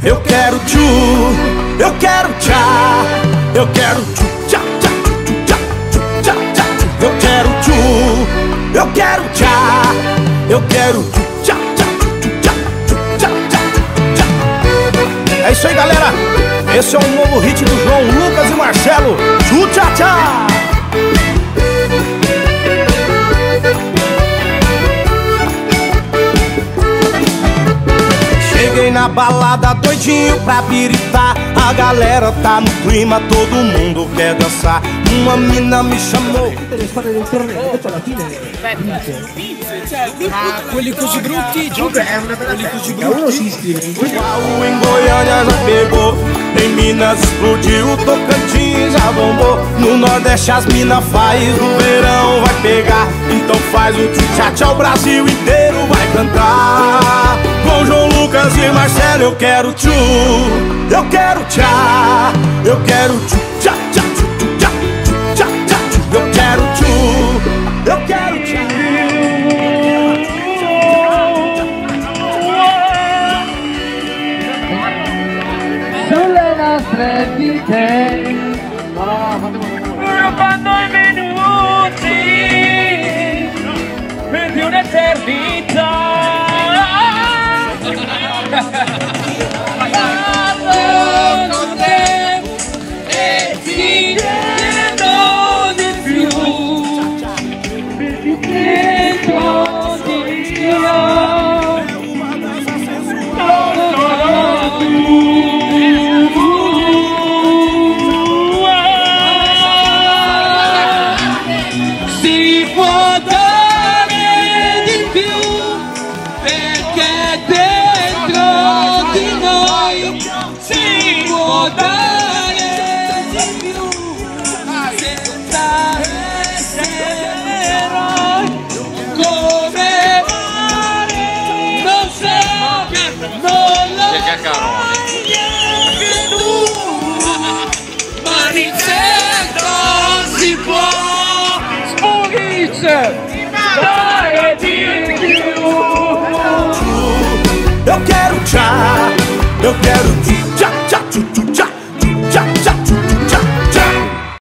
Eu quero tchu, eu quero tchá, eu quero tchu, tchá, tchá, tchu, tchá, tchu, tchá, tchá, tchu. Eu quero tchu, eu quero tchá, eu quero tchu, tchá, tchá, tchu, tchá, tchu, tchá, tchá, tchá. É isso aí, galera. Esse é o novo hit do João Lucas e Marcelo, tchu, tchá, tchá. Cheguei na balada doidinho pra biritar. A galera tá no clima, todo mundo quer dançar. Uma mina me chamou. Ma quelli così brutti, quelli così brutti. Em Goiânia já pegou, em Minas explodiu, Tocantins já bombou. No Nordeste as mina faz, no verão vai pegar. Então faz o tchá-tchá, o Brasil inteiro vai cantar. Com João Lucas e Marcelo eu quero tchu, eu quero tchá, eu quero tchu, tchá, tchá, tchu, tchá, tchu, tchá, tchá, tchu. Eu quero tchu, eu quero tchá. Sulle nostre vite rubando i minuti per di un'eternità. Parlo con te e ti chiedo di più, ti chiedo di più. Si può dare di più, perché dentro di noi si può dare di più, senza essere eroi, come mare, non so, non lo sai neanche tu, ma nel centro si può dare di più. Eu quero tchá, eu quero tchu.